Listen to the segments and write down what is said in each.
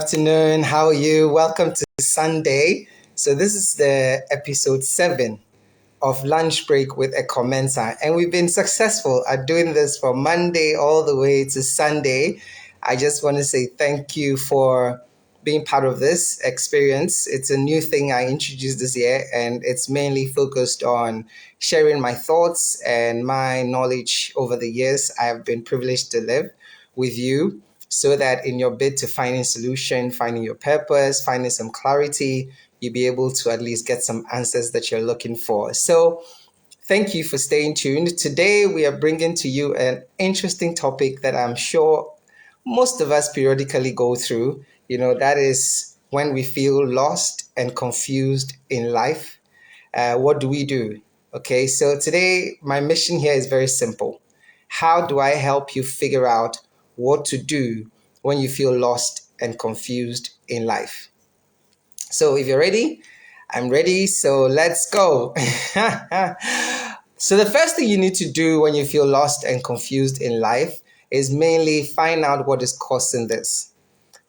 afternoon. How are you? Welcome to Sunday. So this is the episode 7 of Lunch Break with Ekow Mensah, and we've been successful at doing this from Monday all the way to Sunday. I just want to say thank you for being part of this experience. It's a new thing I introduced this year, and it's mainly focused on sharing my thoughts and my knowledge over the years I have been privileged to live with you, so that in your bid to finding solution, finding your purpose, finding some clarity, you'll be able to at least get some answers that you're looking for. So thank you for staying tuned. Today we are bringing to you an interesting topic that I'm sure most of us periodically go through. That is when we feel lost and confused in life. What do we do? Okay, so today my mission here is very simple. How do I help you figure out what to do when you feel lost and confused in life? So if you're ready, I'm ready. So let's go. So the first thing you need to do when you feel lost and confused in life is mainly find out what is causing this.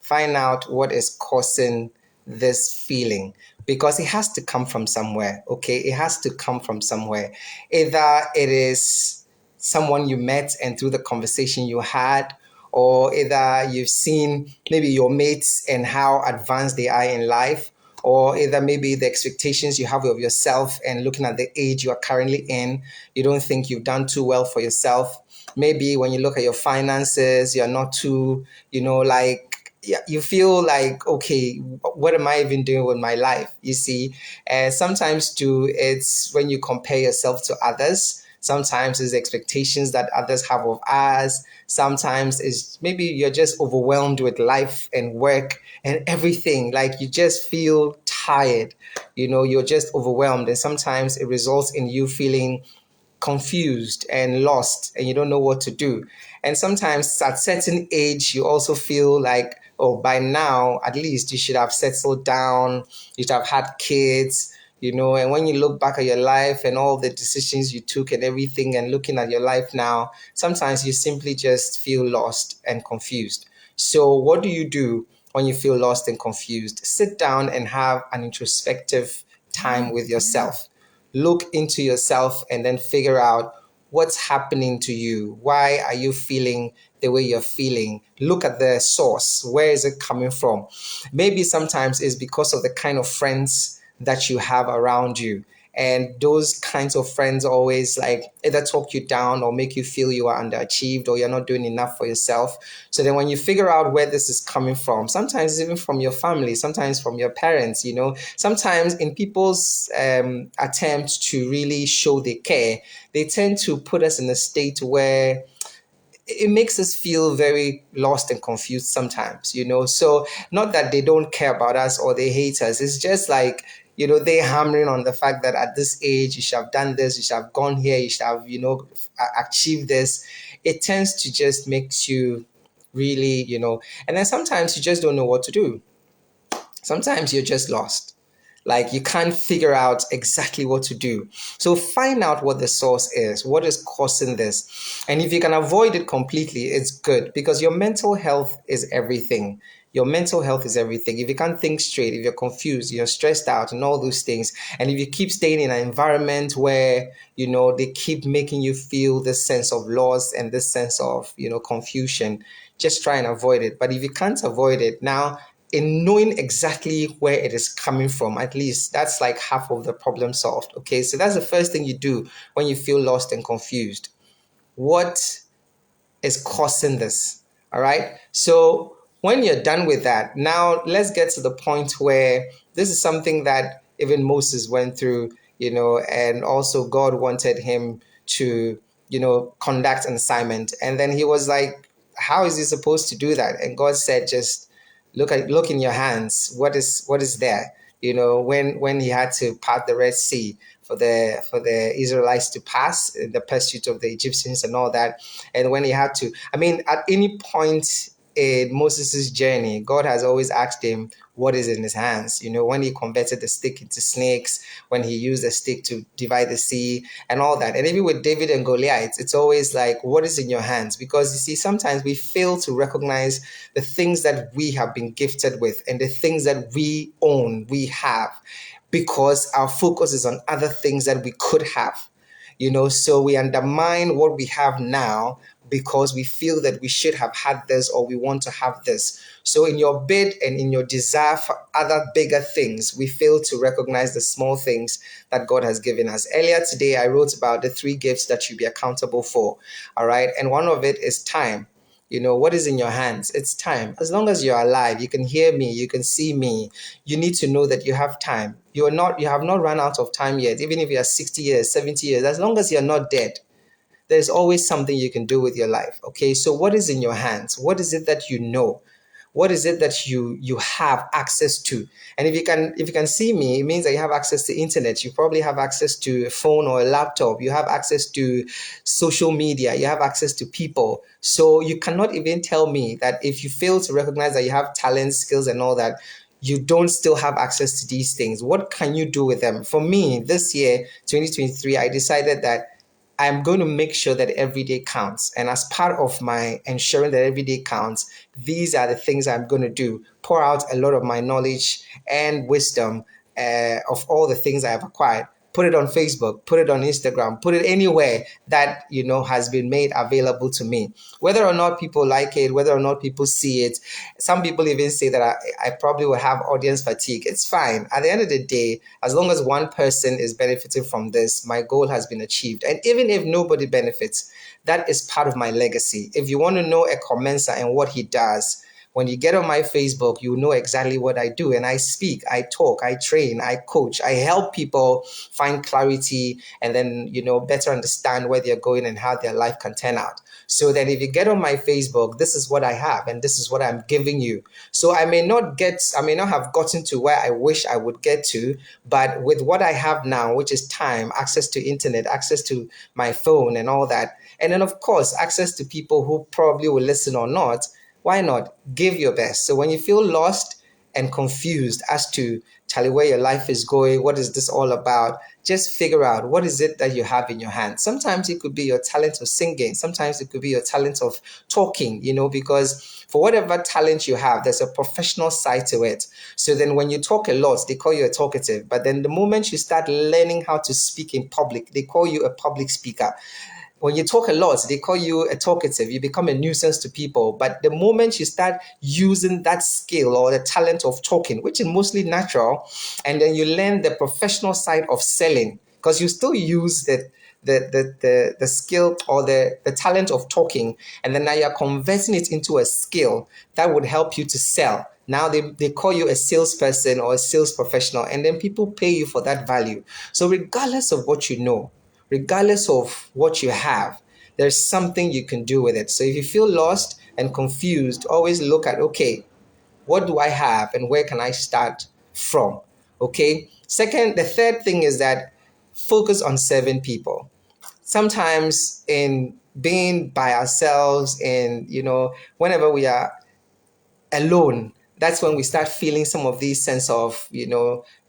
Find out what is causing this feeling, because it has to come from somewhere. Okay, it has to come from somewhere. Either it is someone you met and through the conversation you had, or either you've seen maybe your mates and how advanced they are in life, or either maybe the expectations you have of yourself and looking at the age you are currently in, you don't think you've done too well for yourself. Maybe when you look at your finances, you're not too, like, yeah, you feel like, okay, what am I even doing with my life? You see, and sometimes too, it's when you compare yourself to others. Sometimes it's expectations that others have of us. Sometimes it's maybe you're just overwhelmed with life and work and everything. Like you just feel tired, you're just overwhelmed. And sometimes it results in you feeling confused and lost and you don't know what to do. And sometimes at certain age, you also feel like, oh, by now, at least you should have settled down, you should have had kids, and when you look back at your life and all the decisions you took and everything and looking at your life now, sometimes you simply just feel lost and confused. So what do you do when you feel lost and confused? Sit down and have an introspective time with yourself. Look into yourself and then figure out what's happening to you. Why are you feeling the way you're feeling? Look at the source. Where is it coming from? Maybe sometimes it's because of the kind of friends that you have around you. And those kinds of friends always like either talk you down or make you feel you are underachieved or you're not doing enough for yourself. So then when you figure out where this is coming from, sometimes even from your family, sometimes from your parents, sometimes in people's attempt to really show they care, they tend to put us in a state where it makes us feel very lost and confused sometimes, So not that they don't care about us or they hate us. It's just like, they hammering on the fact that at this age, you should have done this, you should have gone here, you should have, achieved this. It tends to just makes you really, and then sometimes you just don't know what to do. Sometimes you're just lost. Like you can't figure out exactly what to do. So find out what the source is, what is causing this. And if you can avoid it completely, it's good because your mental health is everything. Your mental health is everything. If you can't think straight, if you're confused, you're stressed out and all those things, and if you keep staying in an environment where, they keep making you feel this sense of loss and this sense of, confusion, just try and avoid it. But if you can't avoid it, now in knowing exactly where it is coming from, at least that's like half of the problem solved. Okay, so that's the first thing you do when you feel lost and confused. What is causing this? All right, so when you're done with that, now let's get to the point where this is something that even Moses went through, and also God wanted him to, conduct an assignment. And then he was like, how is he supposed to do that? And God said, just look in your hands. What is there? When he had to part the Red Sea for the Israelites to pass in the pursuit of the Egyptians and all that, and when he had to, I mean, at any point in Moses' journey, God has always asked him what is in his hands. When he converted the stick into snakes, when he used the stick to divide the sea and all that. And even with David and Goliath, it's always like, what is in your hands? Because you see, sometimes we fail to recognize the things that we have been gifted with and the things that we own, we have, because our focus is on other things that we could have. So we undermine what we have now because we feel that we should have had this or we want to have this. So in your bid and in your desire for other bigger things, we fail to recognize the small things that God has given us. Earlier today, I wrote about the 3 gifts that you'll be accountable for. All right. And one of it is time. What is in your hands? It's time. As long as you're alive, you can hear me, you can see me. You need to know that you have time. You have not run out of time yet, even if you are 60 years, 70 years, as long as you're not dead. There's always something you can do with your life. Okay. So what is in your hands? What is it that you know? What is it that you have access to? And if you can see me, it means that you have access to internet. You probably have access to a phone or a laptop. You have access to social media. You have access to people. So you cannot even tell me that if you fail to recognize that you have talents, skills, and all that, you don't still have access to these things. What can you do with them? For me, this year, 2023, I decided that I'm going to make sure that every day counts. And as part of my ensuring that every day counts, these are the things I'm going to do. Pour out a lot of my knowledge and wisdom of all the things I have acquired. Put it on Facebook, put it on Instagram, put it anywhere that, has been made available to me. Whether or not people like it, whether or not people see it. Some people even say that I probably will have audience fatigue. It's fine. At the end of the day, as long as one person is benefiting from this, my goal has been achieved. And even if nobody benefits, that is part of my legacy. If you want to know Ekow Mensah and what he does, when you get on my Facebook, you know exactly what I do. And I speak, I talk, I train, I coach, I help people find clarity and then, better understand where they're going and how their life can turn out. So that if you get on my Facebook, this is what I have and this is what I'm giving you. So I may not have gotten to where I wish I would get to, but with what I have now, which is time, access to internet, access to my phone and all that, and then of course, access to people who probably will listen or not, why not give your best? So when you feel lost and confused as to Charlie, where your life is going, what is this all about? Just figure out what is it that you have in your hand. Sometimes it could be your talent of singing. Sometimes it could be your talent of talking, because for whatever talent you have, there's a professional side to it. So then when you talk a lot, they call you a talkative. But then the moment you start learning how to speak in public, they call you a public speaker. When you talk a lot, they call you a talkative. You become a nuisance to people. But the moment you start using that skill or the talent of talking, which is mostly natural, and then you learn the professional side of selling, because you still use the skill or the talent of talking, and then now you're converting it into a skill that would help you to sell. Now they call you a salesperson or a sales professional, and then people pay you for that value. So regardless of what you know, regardless of what you have, there's something you can do with it. So if you feel lost and confused, always look at, okay, what do I have and where can I start from? Okay. The third thing is that focus on serving people. Sometimes in being by ourselves and, whenever we are alone, that's when we start feeling some of these sense of,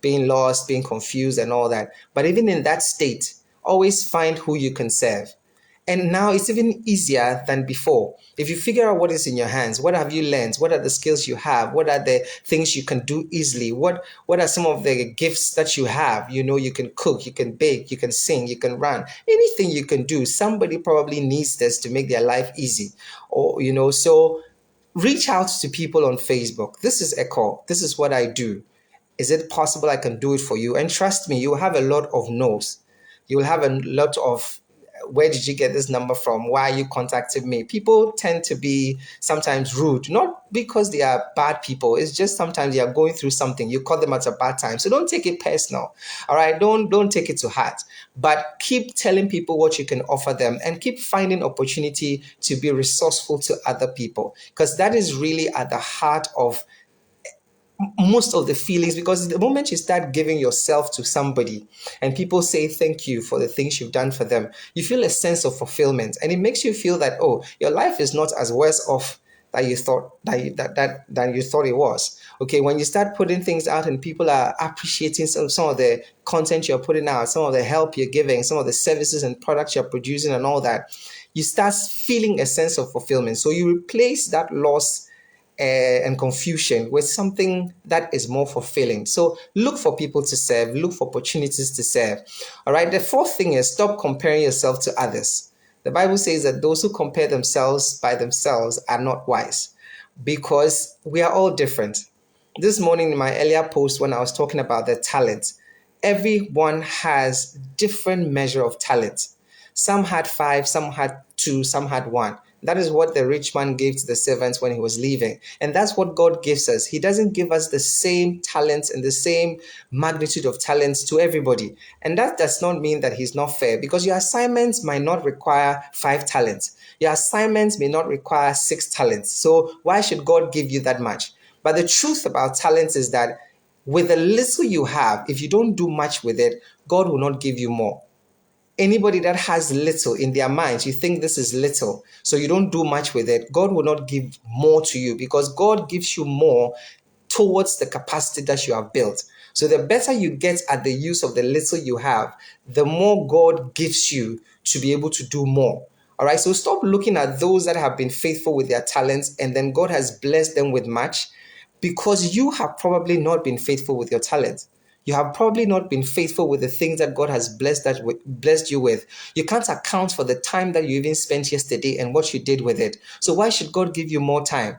being lost, being confused and all that. But even in that state, always find who you can serve. And now it's even easier than before. If you figure out what is in your hands, what have you learned? What are the skills you have? What are the things you can do easily? What are some of the gifts that you have? You can cook, you can bake, you can sing, you can run. Anything you can do. Somebody probably needs this to make their life easy. Or, so reach out to people on Facebook. This is Ekow. This is what I do. Is it possible I can do it for you? And trust me, you will have a lot of no's. You will have a lot of, where did you get this number from? Why are you contacting me? People tend to be sometimes rude, not because they are bad people. It's just sometimes they are going through something. You call them at a bad time. So don't take it personal. All right. Don't take it to heart, but keep telling people what you can offer them and keep finding opportunity to be resourceful to other people, because that is really at the heart of most of the feelings. Because the moment you start giving yourself to somebody and people say thank you for the things you've done for them, you feel a sense of fulfillment, and it makes you feel that, oh, your life is not as worse off that you thought that you thought it was. Okay, when you start putting things out and people are appreciating some of the content you're putting out, some of the help you're giving, some of the services and products you're producing and all that, you start feeling a sense of fulfillment. So you replace that loss and confusion with something that is more fulfilling. So look for people to serve, look for opportunities to serve. All right. The fourth thing is stop comparing yourself to others. The Bible says that those who compare themselves by themselves are not wise, because we are all different. This morning in my earlier post, when I was talking about the talent, everyone has different measure of talent. Some had five, some had two, some had one. That is what the rich man gave to the servants when he was leaving. And that's what God gives us. He doesn't give us the same talents and the same magnitude of talents to everybody. And that does not mean that he's not fair, because your assignments might not require 5 talents. Your assignments may not require 6 talents. So why should God give you that much? But the truth about talents is that with the little you have, if you don't do much with it, God will not give you more. Anybody that has little in their minds, you think this is little, so you don't do much with it, God will not give more to you, because God gives you more towards the capacity that you have built. So the better you get at the use of the little you have, the more God gives you to be able to do more. All right, so stop looking at those that have been faithful with their talents and then God has blessed them with much, because you have probably not been faithful with your talent. You have probably not been faithful with the things that God has blessed you with. You can't account for the time that you even spent yesterday and what you did with it. So why should God give you more time?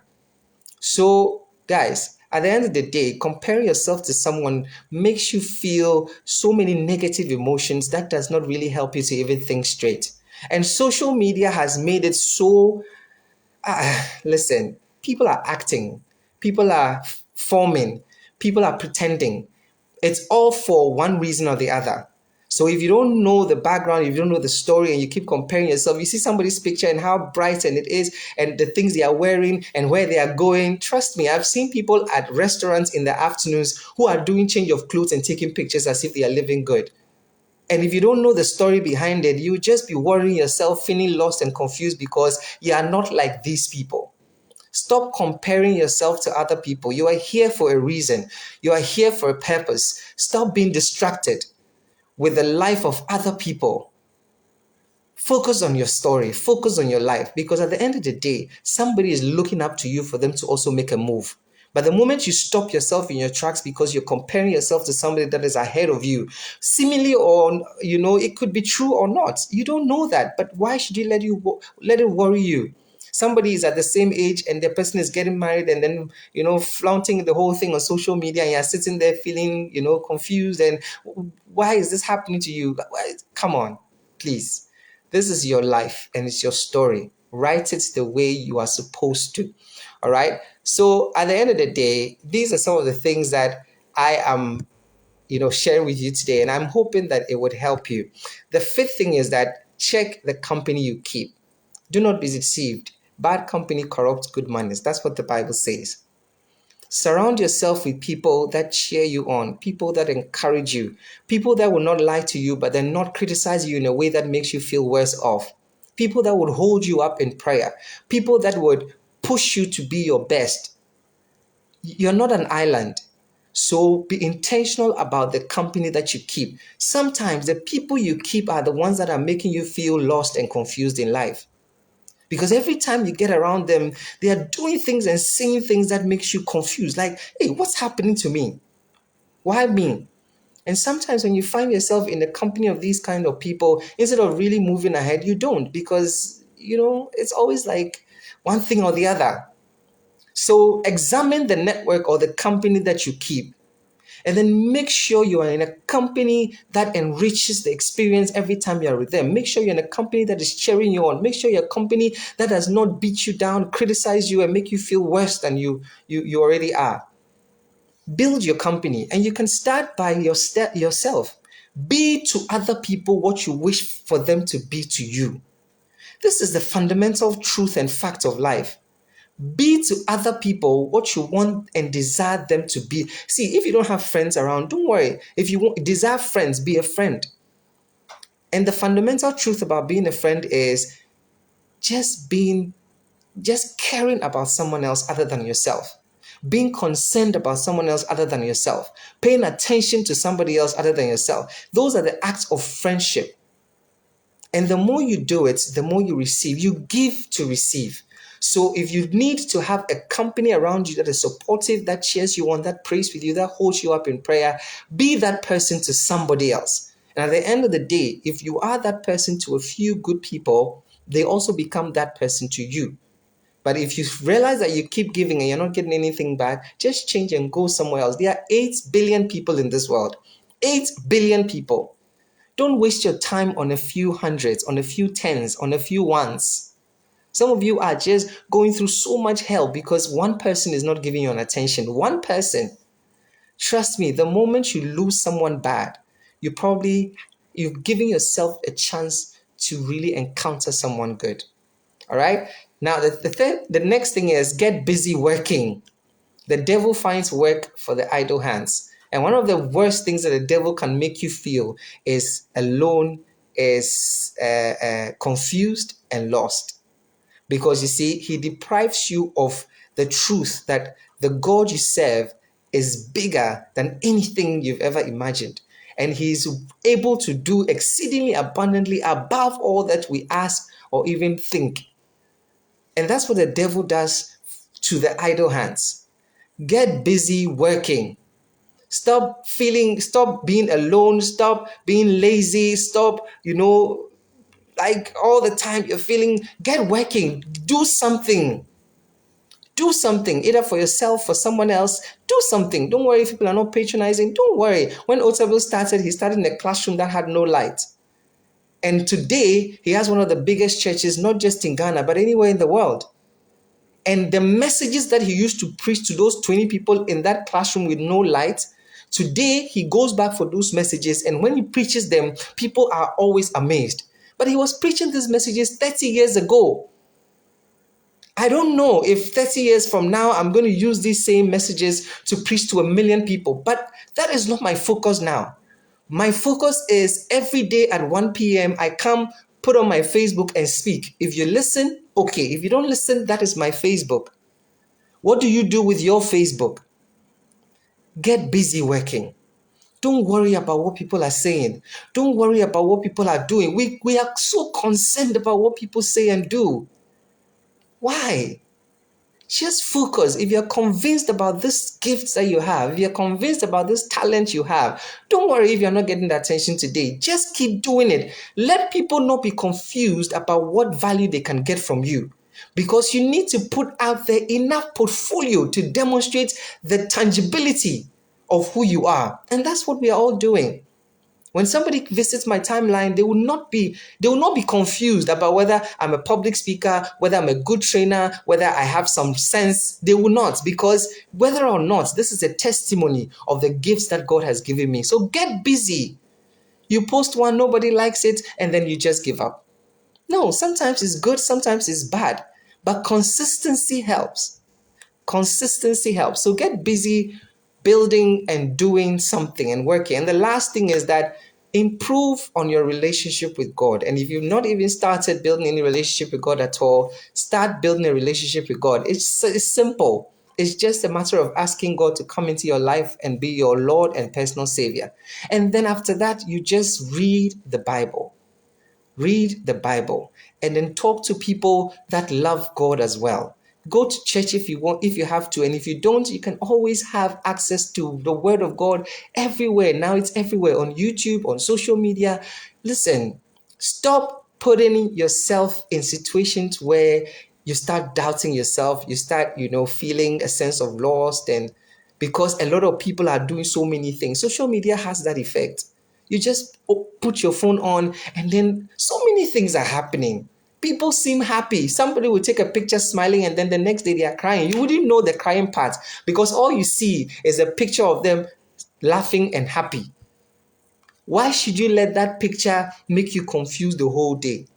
So, guys, at the end of the day, comparing yourself to someone makes you feel so many negative emotions that does not really help you to even think straight. And social media has made it so listen, people are acting, people are forming, people are pretending. It's all for one reason or the other. So if you don't know the background, if you don't know the story, and you keep comparing yourself, you see somebody's picture and how bright and it is, and the things they are wearing and where they are going. Trust me, I've seen people at restaurants in the afternoons who are doing change of clothes and taking pictures as if they are living good. And if you don't know the story behind it, you just be worrying yourself, feeling lost and confused because you are not like these people. Stop comparing yourself to other people. You are here for a reason. You are here for a purpose. Stop being distracted with the life of other people. Focus on your story. Focus on your life, because at the end of the day, somebody is looking up to you for them to also make a move. But the moment you stop yourself in your tracks because you're comparing yourself to somebody that is ahead of you, seemingly, or it could be true or not. You don't know that, but why should you let it worry you? Somebody is at the same age and the person is getting married and then flaunting the whole thing on social media, and you're sitting there feeling confused, and why is this happening to you? Come on, please. This is your life and it's your story. Write it the way you are supposed to. All right. So at the end of the day, these are some of the things that I am sharing with you today, and I'm hoping that it would help you. The fifth thing is that check the company you keep. Do not be deceived. Bad company corrupts good manners. That's what the Bible says. Surround yourself with people that cheer you on, people that encourage you, people that will not lie to you, but then not criticize you in a way that makes you feel worse off. People that would hold you up in prayer, people that would push you to be your best. You're not an island. So be intentional about the company that you keep. Sometimes the people you keep are the ones that are making you feel lost and confused in life. Because every time you get around them, they are doing things and saying things that makes you confused. Like, hey, what's happening to me? Why me? And sometimes when you find yourself in the company of these kind of people, instead of really moving ahead, you don't, because, it's always like one thing or the other. So examine the network or the company that you keep. And then make sure you are in a company that enriches the experience every time you are with them. Make sure you're in a company that is cheering you on. Make sure you're a company that does not beat you down, criticize you, and make you feel worse than you already are. Build your company, and you can start by yourself. Be to other people what you wish for them to be to you. This is the fundamental truth and fact of life. Be to other people what you want and desire them to be. See, if you don't have friends around, don't worry. If you desire friends, be a friend. And the fundamental truth about being a friend is just being Just caring about someone else other than yourself, being concerned about someone else other than yourself, paying attention to somebody else other than yourself. Those are the acts of friendship. And the more you do it, the more you receive. You give to receive. So if you need to have a company around you that is supportive, that cheers you on, that prays with you, that holds you up in prayer, be that person to somebody else. And at the end of the day, if you are that person to a few good people, they also become that person to you. But if you realize that you keep giving and you're not getting anything back, just change and go somewhere else. There are 8 billion people in this world. 8 billion people. Don't waste your time on a few hundreds, on a few tens, on a few ones. Some of you are just going through so much hell because one person is not giving you an attention. One person. Trust me, the moment you lose someone bad, you're giving yourself a chance to really encounter someone good. All right? Now, the next thing is get busy working. The devil finds work for the idle hands. And one of the worst things that the devil can make you feel is alone, is confused and lost. Because you see, he deprives you of the truth that the God you serve is bigger than anything you've ever imagined. And he's able to do exceedingly abundantly above all that we ask or even think. And that's what the devil does to the idle hands. Get busy working. Stop being alone, stop being lazy, stop, like all the time you're feeling, get working, do something. Do something, either for yourself, for someone else. Do something. Don't worry if people are not patronizing. Don't worry. When Otabil started, he started in a classroom that had no light. And today, he has one of the biggest churches, not just in Ghana, but anywhere in the world. And the messages that he used to preach to those 20 people in that classroom with no light, today he goes back for those messages. And when he preaches them, people are always amazed. But he was preaching these messages 30 years ago. I don't know if 30 years from now, I'm going to use these same messages to preach to 1 million people. But that is not my focus now. My focus is every day at 1 p.m. I come, put on my Facebook and speak. If you listen, okay. If you don't listen, that is my Facebook. What do you do with your Facebook? Get busy working. Don't worry about what people are saying. Don't worry about what people are doing. We are so concerned about what people say and do. Why? Just focus. If you're convinced about this gifts that you have, if you're convinced about this talent you have, don't worry if you're not getting the attention today. Just keep doing it. Let people not be confused about what value they can get from you. Because you need to put out there enough portfolio to demonstrate the tangibility of who you are. And that's what we are all doing. When somebody visits my timeline, they will not be confused about whether I'm a public speaker, whether I'm a good trainer, whether I have some sense. They will not, because whether or not, this is a testimony of the gifts that God has given me. So get busy. You post one, nobody likes it, and then you just give up. No, sometimes it's good, sometimes it's bad, but consistency helps. Consistency helps. So get busy building and doing something and working. And the last thing is that improve on your relationship with God. And if you've not even started building any relationship with God at all, start building a relationship with God. It's simple. It's just a matter of asking God to come into your life and be your Lord and personal Savior. And then after that, you just read the Bible. Read the Bible and then talk to people that love God as well. Go to church if you want, if you have to. And if you don't, you can always have access to the Word of God everywhere. Now it's everywhere, on YouTube, on social media. Listen, stop putting yourself in situations where you start doubting yourself. You start, feeling a sense of loss. And because a lot of people are doing so many things, social media has that effect. You just put your phone on and then so many things are happening. People seem happy. Somebody will take a picture smiling and then the next day they are crying. You wouldn't know the crying part because all you see is a picture of them laughing and happy. Why should you let that picture make you confused the whole day?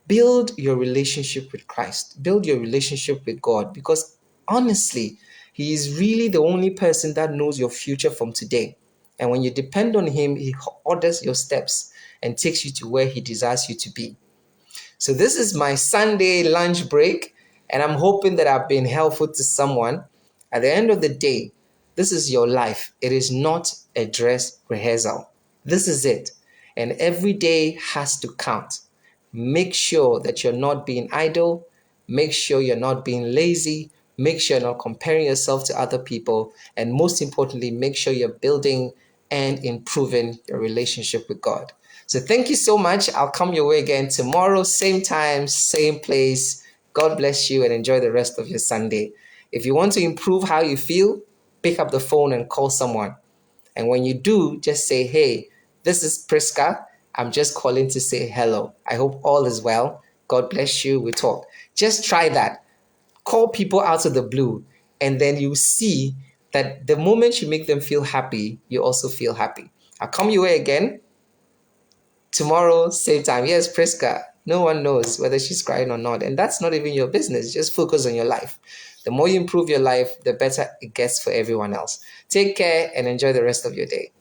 Build your relationship with Christ. Build your relationship with God, because honestly, He is really the only person that knows your future from today. And when you depend on Him, He orders your steps and takes you to where He desires you to be. So this is my Sunday lunch break, and I'm hoping that I've been helpful to someone. At the end of the day, this is your life. It is not a dress rehearsal. This is it. And every day has to count. Make sure that you're not being idle. Make sure you're not being lazy. Make sure you're not comparing yourself to other people. And most importantly, make sure you're building and improving your relationship with God. So thank you so much. I'll come your way again tomorrow, same time, same place. God bless you and enjoy the rest of your Sunday. If you want to improve how you feel, pick up the phone and call someone. And when you do, just say, hey, this is Priska. I'm just calling to say hello. I hope all is well. God bless you. We talk. Just try that. Call people out of the blue, and then you see that the moment you make them feel happy, you also feel happy. I'll come your way again tomorrow, same time. Yes, Priska. No one knows whether she's crying or not. And that's not even your business. Just focus on your life. The more you improve your life, the better it gets for everyone else. Take care and enjoy the rest of your day.